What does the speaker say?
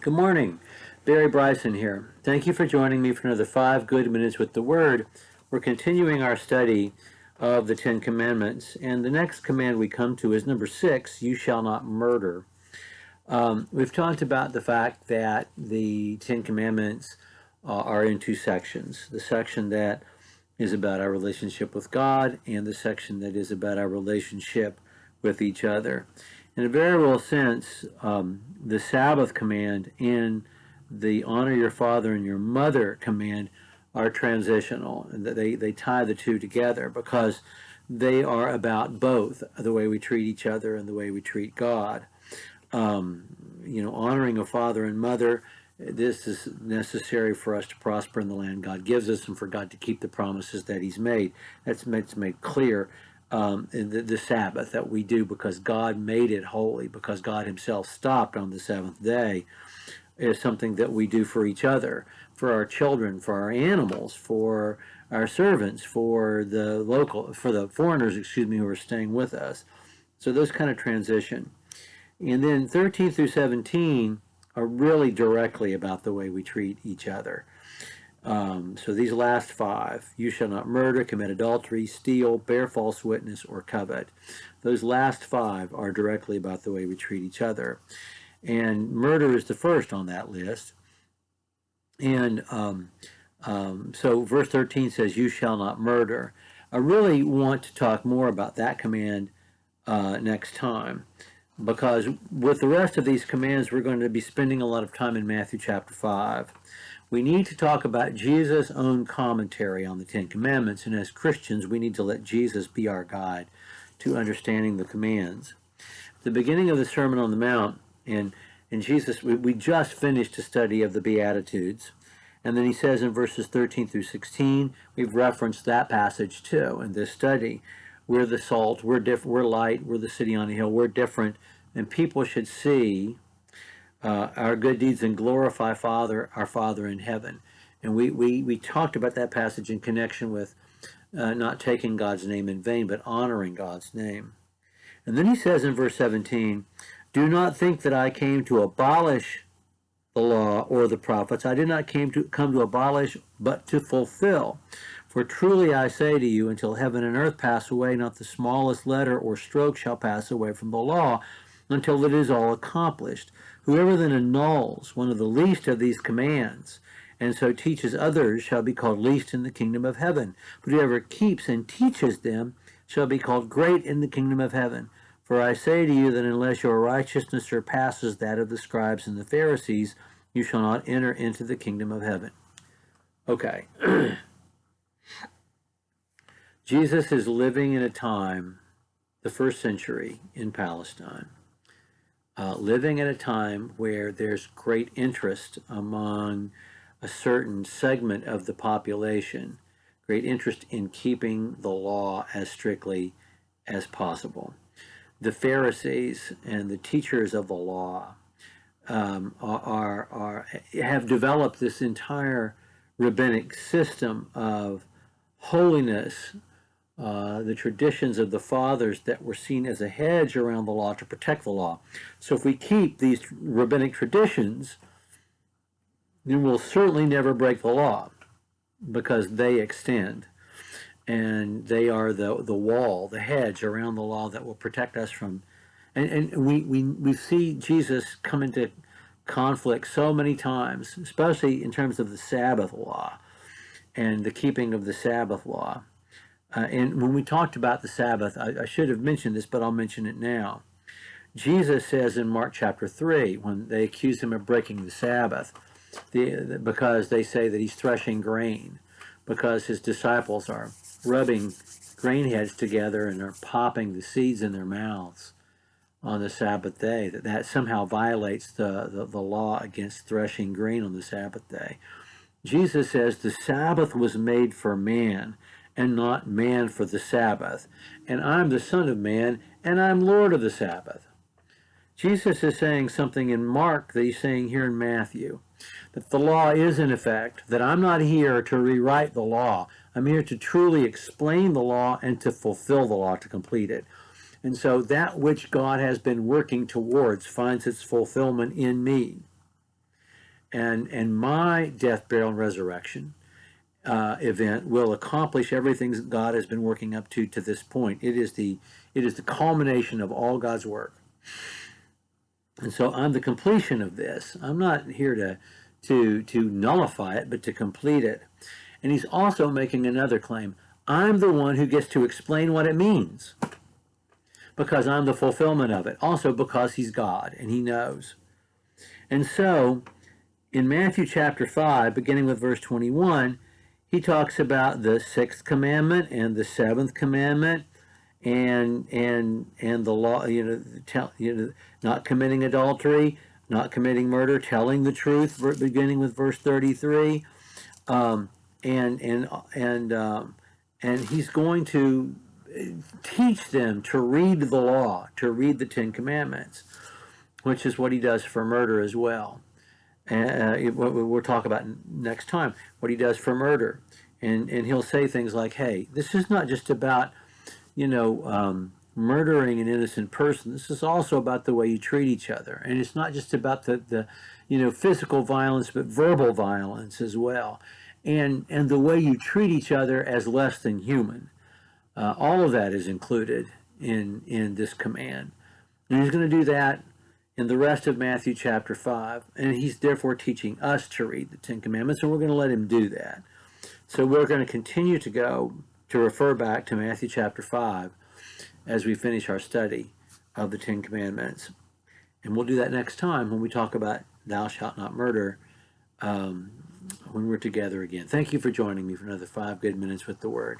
Good morning. Barry Bryson here. Thank you for joining me for another 5 good minutes with the Word. We're continuing our study of the Ten Commandments, and the next command we come to is number 6, you shall not murder. We've talked about the fact that the Ten Commandments are in two sections. The section that is about our relationship with God and the section that is about our relationship with each other. In a very real sense, the Sabbath command and the honor your father and your mother command are transitional. They tie the two together because they are about both the way we treat each other and the way we treat God. Honoring a father and mother, this is necessary for us to prosper in the land God gives us and for God to keep the promises that He's made. That's made clear in the Sabbath that we do because God made it holy, because God Himself stopped on the seventh day, is something that we do for each other, for our children, for our animals, for our servants, for the foreigners, who are staying with us. So those kind of transition. And then 13 through 17 are really directly about the way we treat each other. So these last 5, you shall not murder, commit adultery, steal, bear false witness, or covet. Those last 5 are directly about the way we treat each other. And murder is the first on that list. And so verse 13 says, you shall not murder. I really want to talk more about that command next time, because with the rest of these commands, we're going to be spending a lot of time in Matthew chapter 5. We need to talk about Jesus' own commentary on the Ten Commandments, and as Christians, we need to let Jesus be our guide to understanding the commands. At the beginning of the Sermon on the Mount, and Jesus, we just finished a study of the Beatitudes, and then he says in verses 13 through 16, we've referenced that passage too in this study. We're the salt, we're light, we're the city on a hill, we're different, and people should see our good deeds and glorify our Father in heaven. And we talked about that passage in connection with not taking God's name in vain, but honoring God's name. And then he says in verse 17, do not think that I came to abolish the law or the prophets. I did not come to abolish, but to fulfill. For truly I say to you, until heaven and earth pass away, not the smallest letter or stroke shall pass away from the law, until it is all accomplished. Whoever then annuls one of the least of these commands, and so teaches others, shall be called least in the kingdom of heaven. But whoever keeps and teaches them shall be called great in the kingdom of heaven. For I say to you that unless your righteousness surpasses that of the scribes and the Pharisees, you shall not enter into the kingdom of heaven. Okay. Jesus is living in a time, the first century in Palestine, living at a time where there's great interest among a certain segment of the population, great interest in keeping the law as strictly as possible. The Pharisees and the teachers of the law have developed this entire rabbinic system of holiness, the traditions of the fathers that were seen as a hedge around the law to protect the law. So if we keep these rabbinic traditions, then we'll certainly never break the law because they extend. And they are the wall, the hedge around the law that will protect us from. And we see Jesus come into conflict so many times, especially in terms of the Sabbath law and the keeping of the Sabbath law. And when we talked about the Sabbath, I should have mentioned this, but I'll mention it now. Jesus says in Mark chapter 3, when they accuse him of breaking the Sabbath, because they say that he's threshing grain, because his disciples are rubbing grain heads together and are popping the seeds in their mouths on the Sabbath day, that somehow violates the law against threshing grain on the Sabbath day. Jesus says the Sabbath was made for man and not man for the Sabbath. And I'm the Son of Man and I'm Lord of the Sabbath. Jesus is saying something in Mark that he's saying here in Matthew, that the law is in effect, that I'm not here to rewrite the law. I'm here to truly explain the law and to fulfill the law, to complete it. And so that which God has been working towards finds its fulfillment in me. and my death, burial, and resurrection event will accomplish everything that God has been working up to this point. It is the culmination of all God's work. And so I'm the completion of this. I'm not here to nullify it, but to complete it. And he's also making another claim. I'm the one who gets to explain what it means, because I'm the fulfillment of it. Also because he's God and he knows. And so in Matthew chapter 5, beginning with verse 21, he talks about the sixth commandment and the seventh commandment, and the law, not committing adultery, not committing murder, telling the truth, beginning with verse 33, and he's going to teach them to read the law, to read the Ten Commandments, which is what he does for murder as well. We'll talk about next time what he does for murder, and he'll say things like, "Hey, this is not just about murdering an innocent person. This is also about the way you treat each other, and it's not just about the physical violence, but verbal violence as well, and the way you treat each other as less than human. All of that is included in this command, and he's going to do that in the rest of Matthew chapter 5, and he's therefore teaching us to read the Ten Commandments, and we're going to let him do that. So we're going to continue to refer back to Matthew chapter 5 as we finish our study of the Ten Commandments. And we'll do that next time when we talk about thou shalt not murder, when we're together again. Thank you for joining me for another 5 good minutes with the Word.